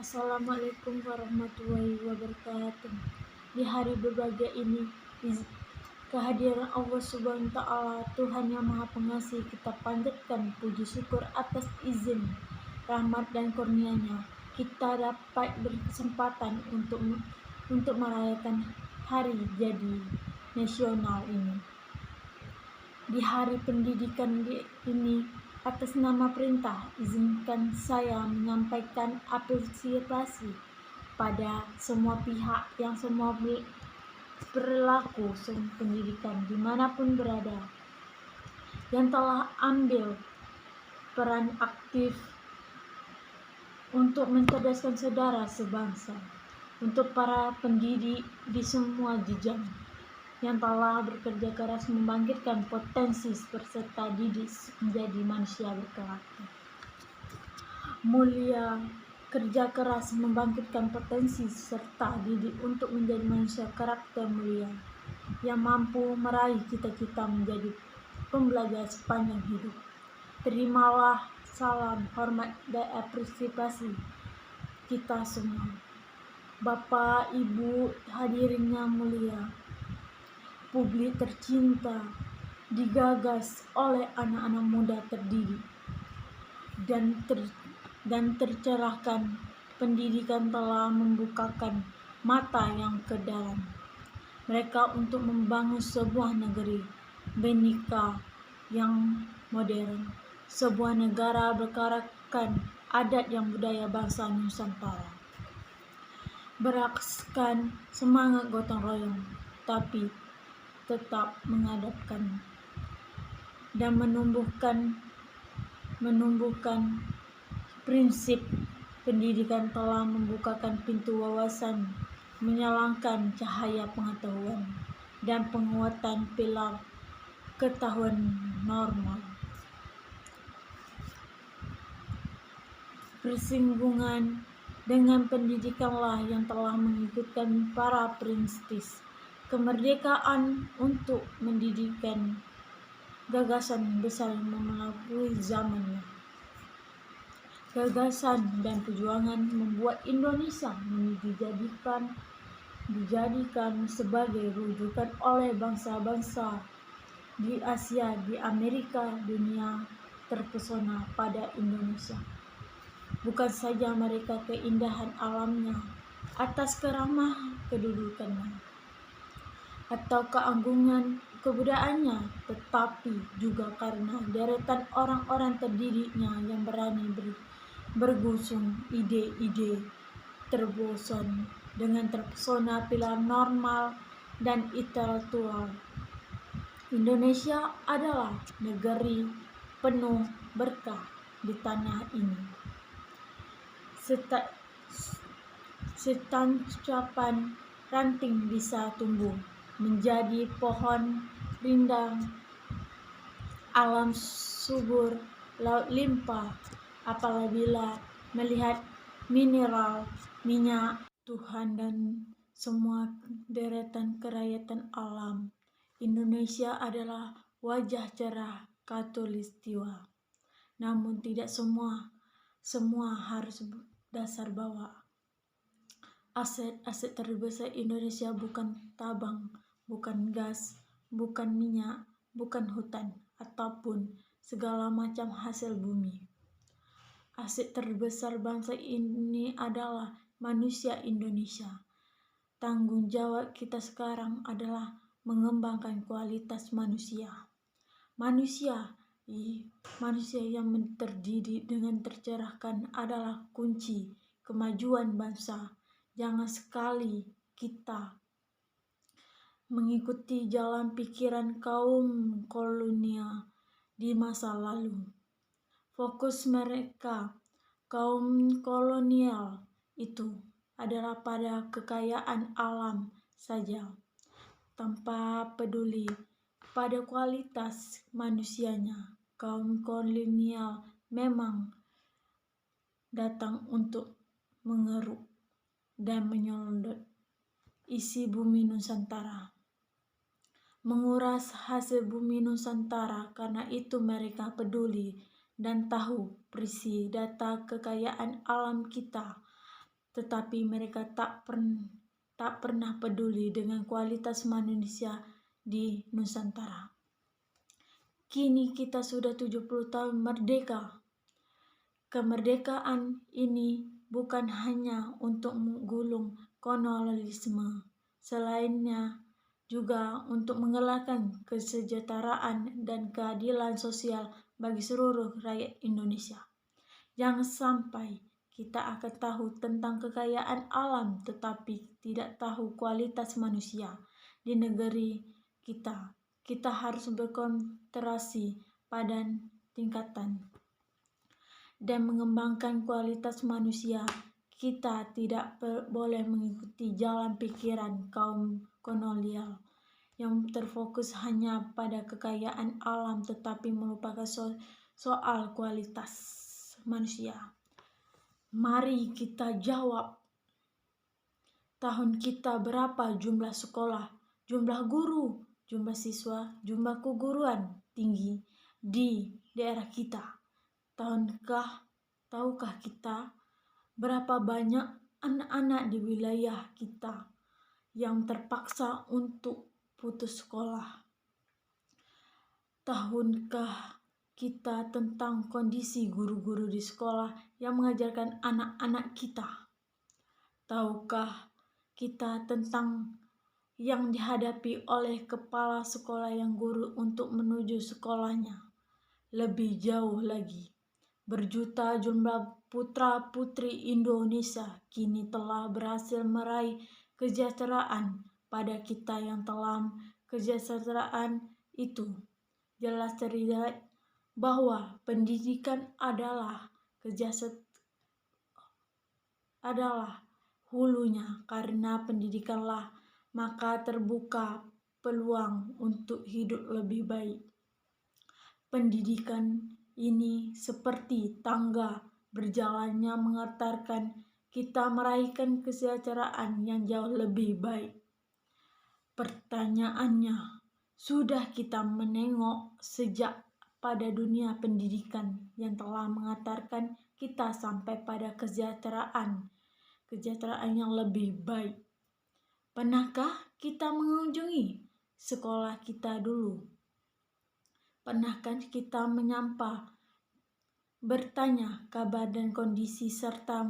Assalamualaikum warahmatullahi wabarakatuh. Di hari berbahagia ini, di kehadiran Allah Subhanahu wa Ta'ala, Tuhan yang Maha Pengasih, kita panjatkan puji syukur atas izin, rahmat dan kurnia-Nya. Kita dapat berkesempatan untuk merayakan hari jadi nasional ini. Di hari pendidikan ini, atas nama perintah, izinkan saya menyampaikan apresiasi pada semua pihak yang semua berlaku pendidikan dimanapun berada, yang telah ambil peran aktif untuk mencerdaskan saudara sebangsa, untuk para pendidik di semua jenjang yang telah bekerja keras membangkitkan potensi peserta didik menjadi manusia berkarakter mulia. Kerja keras membangkitkan potensi serta didik untuk menjadi manusia karakter mulia yang mampu meraih cita-cita menjadi pembelajar sepanjang hidup. Terimalah salam hormat dan apresiasi kita semua. Bapak, Ibu, hadirin yang mulia, publik tercinta, digagas oleh anak-anak muda terdidik dan tercerahkan. Pendidikan telah membukakan mata yang ke dalam mereka untuk membangun sebuah negeri bhinneka yang modern, sebuah negara berkarakter adat yang budaya bangsa Nusantara, berasaskan semangat gotong royong, tapi tetap menghadapkan dan menumbuhkan prinsip. Pendidikan telah membukakan pintu wawasan, menyalakan cahaya pengetahuan, dan penguatan pilar ketahuan normal. Bersinggungan dengan pendidikanlah yang telah mengikutkan para perintis kemerdekaan untuk mendidikan gagasan besar melalui zamannya. Gagasan dan perjuangan membuat Indonesia dijadikan sebagai rujukan oleh bangsa-bangsa di Asia, di Amerika. Dunia terpesona pada Indonesia. Bukan saja mereka keindahan alamnya, atas keramah kedudukannya, atau keagungan kebudayaannya, tetapi juga karena deretan orang-orang terdidiknya yang berani bergusung ide-ide terbosan dengan terpesona pilar normal dan intelektual. Indonesia adalah negeri penuh berkah. Di tanah ini setancapan ranting bisa tumbuh menjadi pohon rindang, alam subur, laut limpah. Apabila melihat mineral, minyak, Tuhan dan semua deretan kerakyatan alam, Indonesia adalah wajah cerah khatulistiwa. Namun tidak semua harus dasar bawah. Aset terbesar Indonesia bukan tambang, bukan gas, bukan minyak, bukan hutan, ataupun segala macam hasil bumi. Aset terbesar bangsa ini adalah manusia Indonesia. Tanggung jawab kita sekarang adalah mengembangkan kualitas manusia. Manusia yang terdidik dengan tercerahkan adalah kunci kemajuan bangsa. Jangan sekali kita mengikuti jalan pikiran kaum kolonial di masa lalu. Fokus mereka, kaum kolonial, itu adalah pada kekayaan alam saja, tanpa peduli pada kualitas manusianya. Kaum kolonial memang datang untuk mengeruk dan menyelundupkan isi bumi Nusantara, menguras hasil bumi Nusantara. Karena itu mereka peduli dan tahu persis data kekayaan alam kita. tetapi mereka tak pernah peduli dengan kualitas manusia di Nusantara. Kini kita sudah 70 tahun merdeka. Kemerdekaan ini bukan hanya untuk menggulung kolonialisme, selainnya juga untuk mengelakkan kesejahteraan dan keadilan sosial bagi seluruh rakyat Indonesia. Jangan sampai kita akan tahu tentang kekayaan alam tetapi tidak tahu kualitas manusia di negeri kita. Kita harus berkonsentrasi pada tingkatan dan mengembangkan kualitas manusia. Kita tidak boleh mengikuti jalan pikiran kaum kolonial yang terfokus hanya pada kekayaan alam tetapi melupakan soal kualitas manusia. Mari kita jawab. Tahun kita berapa jumlah sekolah, jumlah guru, jumlah siswa, jumlah keguruan tinggi di daerah kita? Tahukah kita berapa banyak anak-anak di wilayah kita yang terpaksa untuk putus sekolah? Tahukah kita tentang kondisi guru-guru di sekolah yang mengajarkan anak-anak kita? Tahukah kita tentang yang dihadapi oleh kepala sekolah yang guru untuk menuju sekolahnya? Lebih jauh lagi, berjuta jumlah putra-putri Indonesia kini telah berhasil meraih kesejahteraan. Pada kita yang telah kesejahteraan itu jelas terlihat bahwa pendidikan adalah hulunya. Karena pendidikanlah maka terbuka peluang untuk hidup lebih baik. Pendidikan ini seperti tangga berjalannya mengantarkan kita meraihkan kesejahteraan yang jauh lebih baik. Pertanyaannya, sudah kita menengok sejak pada dunia pendidikan yang telah mengantarkan kita sampai pada kesejahteraan yang lebih baik? Pernahkah kita mengunjungi sekolah kita dulu? Pernahkah kita menyapa, bertanya kabar dan kondisi serta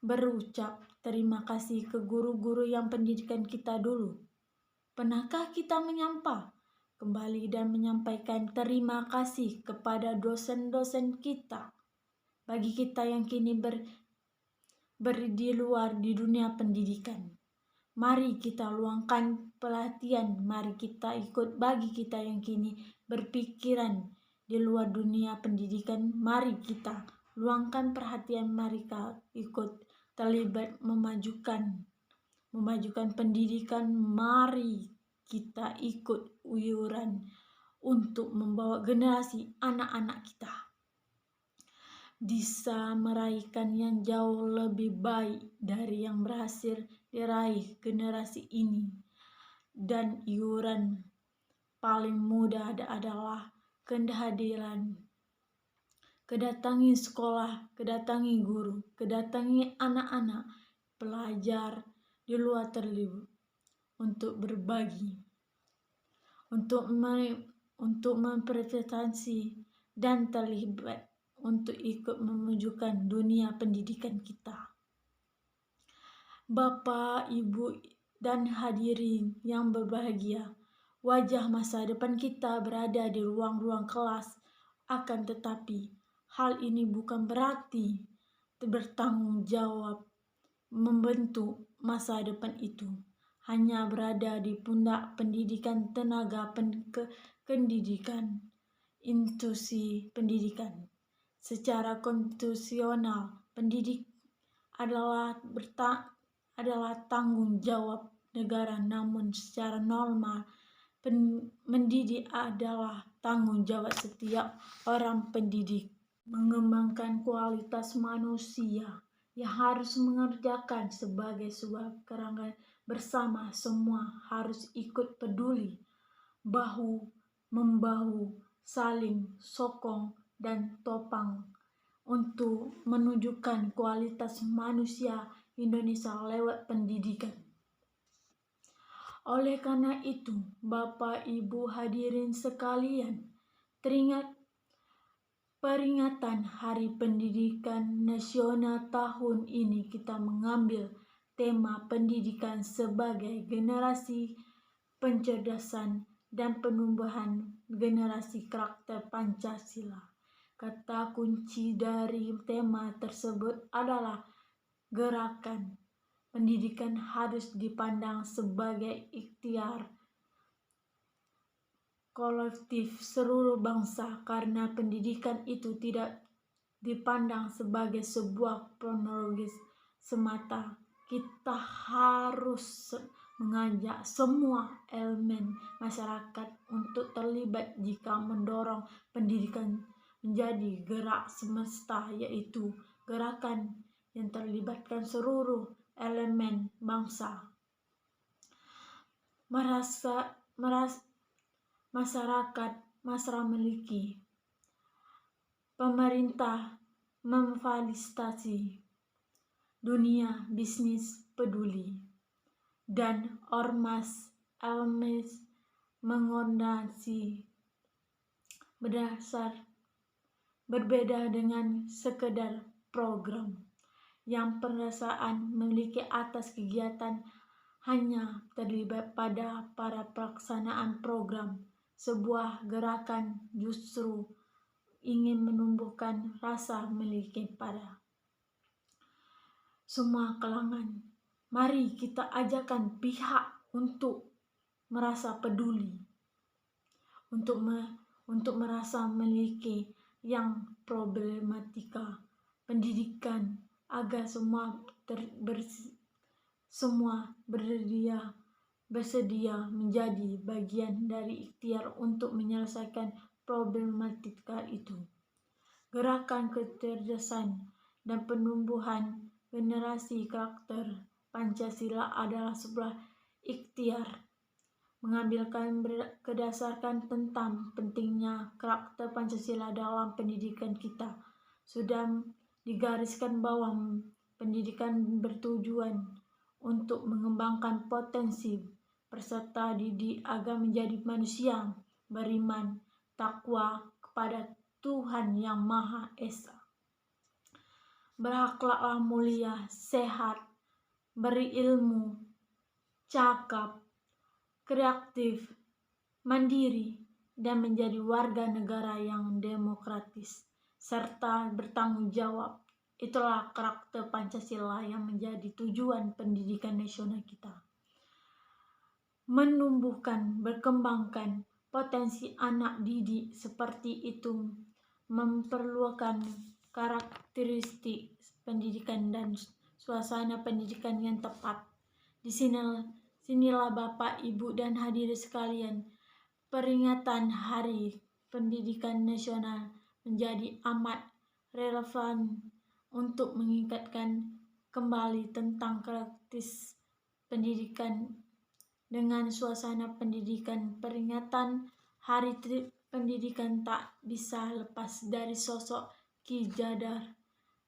berucap terima kasih ke guru-guru yang pendidikan kita dulu? Pernahkah kita menyapa kembali dan menyampaikan terima kasih kepada dosen-dosen kita? Bagi kita yang kini di luar di dunia pendidikan, mari kita luangkan perhatian, mari kita ikut. Bagi kita yang kini berpikiran di luar dunia pendidikan, mari kita luangkan perhatian, mari kita ikut terlibat memajukan pendidikan. Mari kita ikut uyuran untuk membawa generasi anak-anak kita bisa meraihkan yang jauh lebih baik dari yang berhasil diraih generasi ini. Dan iuran paling mudah adalah kehadiran. Kedatangi sekolah, kedatangi guru, kedatangi anak-anak pelajar di luar terlibat untuk berbagi, untuk mempresentasi dan terlibat untuk ikut memajukan dunia pendidikan kita. Bapak, Ibu, dan hadirin yang berbahagia, wajah masa depan kita berada di ruang-ruang kelas. Akan tetapi, hal ini bukan berarti bertanggung jawab membentuk masa depan itu hanya berada di pundak pendidikan, tenaga pendidikan, institusi pendidikan. Secara konstitusional, pendidik adalah tanggung jawab negara, namun secara normal mendidik adalah tanggung jawab setiap orang pendidik. Mengembangkan kualitas manusia yang harus mengerjakan sebagai sebuah kerangka bersama. Semua harus ikut peduli, bahu-membahu, saling sokong dan topang untuk menunjukkan kualitas manusia Indonesia lewat pendidikan. Oleh karena itu, Bapak Ibu hadirin sekalian, peringatan Hari Pendidikan Nasional tahun ini kita mengambil tema pendidikan sebagai generasi pencerdasan dan penumbuhan generasi karakter Pancasila. Kata kunci dari tema tersebut adalah gerakan. Pendidikan harus dipandang sebagai ikhtiar kolektif seluruh bangsa karena pendidikan itu tidak dipandang sebagai sebuah kronologis semata. Kita harus mengajak semua elemen masyarakat untuk terlibat jika mendorong pendidikan menjadi gerak semesta, yaitu gerakan yang terlibatkan seluruh elemen bangsa. Masyarakat memiliki pemerintah memfasilitasi dunia bisnis peduli dan ormas elemen mengondasi berbeda dengan sekedar program yang perasaan memiliki atas kegiatan hanya terlibat pada pelaksanaan program. Sebuah gerakan justru ingin menumbuhkan rasa memiliki pada semua kalangan. Mari kita ajakkan pihak untuk merasa peduli, untuk merasa memiliki yang problematika pendidikan agar semua bersedia menjadi bagian dari ikhtiar untuk menyelesaikan problematika itu. Gerakan kecerdasan dan penumbuhan generasi karakter Pancasila adalah sebuah ikhtiar mengambilkan berdasarkan tentang pentingnya karakter Pancasila dalam pendidikan kita. Sudah digariskan bahwa pendidikan bertujuan untuk mengembangkan potensi peserta didik agar menjadi manusia beriman, takwa kepada Tuhan Yang Maha Esa, berakhlaklah mulia, sehat, berilmu, cakap, kreatif, mandiri, dan menjadi warga negara yang demokratis serta bertanggung jawab. Itulah karakter Pancasila yang menjadi tujuan pendidikan nasional kita. Menumbuhkan, berkembangkan potensi anak didik seperti itu memerlukan karakteristik pendidikan dan suasana pendidikan yang tepat. Sinilah Bapak, Ibu, dan hadirin sekalian, peringatan Hari Pendidikan Nasional menjadi amat relevan untuk mengingatkan kembali tentang karakteristik pendidikan dengan suasana pendidikan. Peringatan Hari Pendidikan tak bisa lepas dari sosok Ki Jadar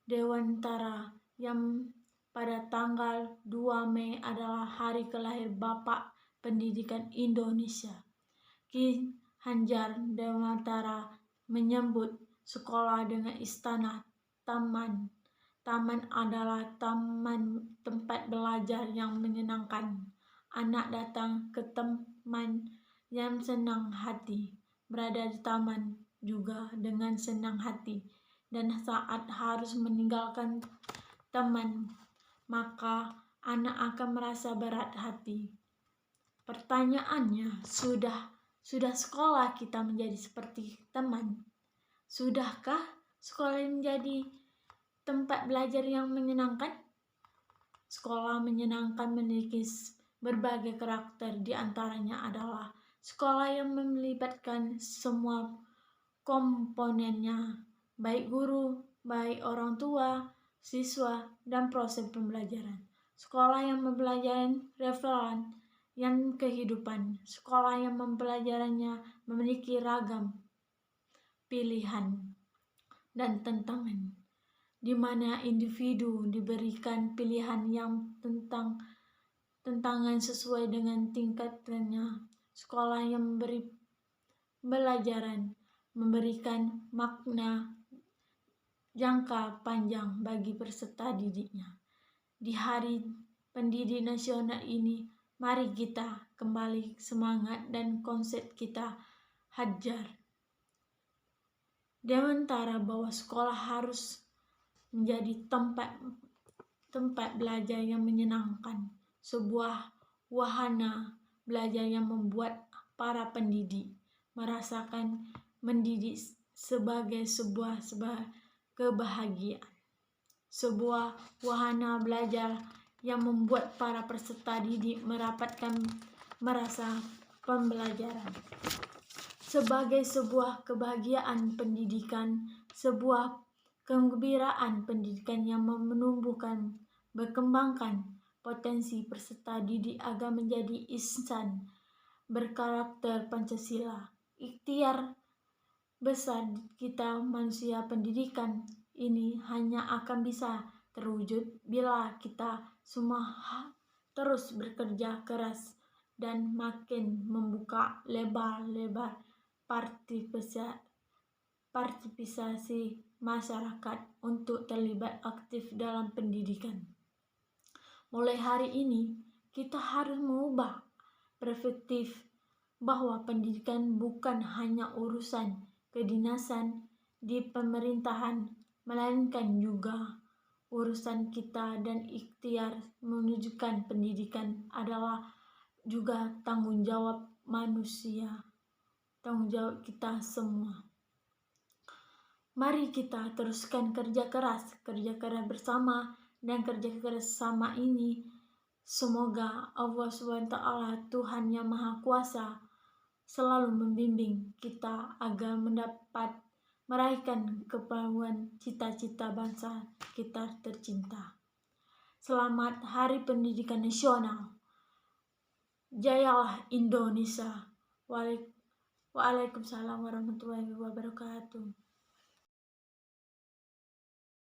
Dewantara yang pada tanggal 2 Mei adalah hari kelahir Bapak Pendidikan Indonesia. Ki Hajar Dewantara menyebut sekolah dengan istana taman. Taman adalah tempat belajar yang menyenangkan. Anak datang ke taman yang senang hati, berada di taman juga dengan senang hati, dan saat harus meninggalkan taman, maka anak akan merasa berat hati. Pertanyaannya, sudah sekolah kita menjadi seperti taman? Sudahkah sekolah menjadi tempat belajar yang menyenangkan? Sekolah menyenangkan memiliki berbagai karakter, di antaranya adalah sekolah yang melibatkan semua komponennya, baik guru, baik orang tua, siswa, dan proses pembelajaran. Sekolah yang mempelajari relevan yang kehidupan. Sekolah yang mempelajarinya memiliki ragam pilihan dan tantangan di mana individu diberikan pilihan yang tentangan sesuai dengan tingkatannya. Sekolah yang memberi pelajaran memberikan makna jangka panjang bagi peserta didiknya. Di Hari Pendidik Nasional ini, mari kita kembali semangat dan konsep kita hajar. Sementara bahwa sekolah harus menjadi tempat belajar yang menyenangkan, sebuah wahana belajar yang membuat para pendidik merasakan mendidik sebagai sebuah kebahagiaan. Sebuah wahana belajar yang membuat para peserta didik merasa pembelajaran sebagai sebuah kebahagiaan pendidikan, sebuah kegembiraan pendidikan yang menumbuhkan, berkembangkan potensi peserta didik agar menjadi insan berkarakter Pancasila. Ikhtiar besar kita manusia pendidikan ini hanya akan bisa terwujud bila kita semua terus bekerja keras dan makin membuka lebar-lebar partisipasi masyarakat untuk terlibat aktif dalam pendidikan. Mulai hari ini, kita harus mengubah perspektif bahwa pendidikan bukan hanya urusan kedinasan di pemerintahan, melainkan juga urusan kita, dan ikhtiar menunjukkan pendidikan adalah juga tanggung jawab manusia, tanggung jawab kita semua. Mari kita teruskan kerja keras bersama, dan kerja keras sama ini semoga Allah SWT, Tuhan Yang Maha Kuasa, selalu membimbing kita agar mendapat meraihkan kepauan cita-cita bangsa kita tercinta. Selamat Hari Pendidikan Nasional. Jayalah Indonesia. Waalaikumsalam warahmatullahi wabarakatuh.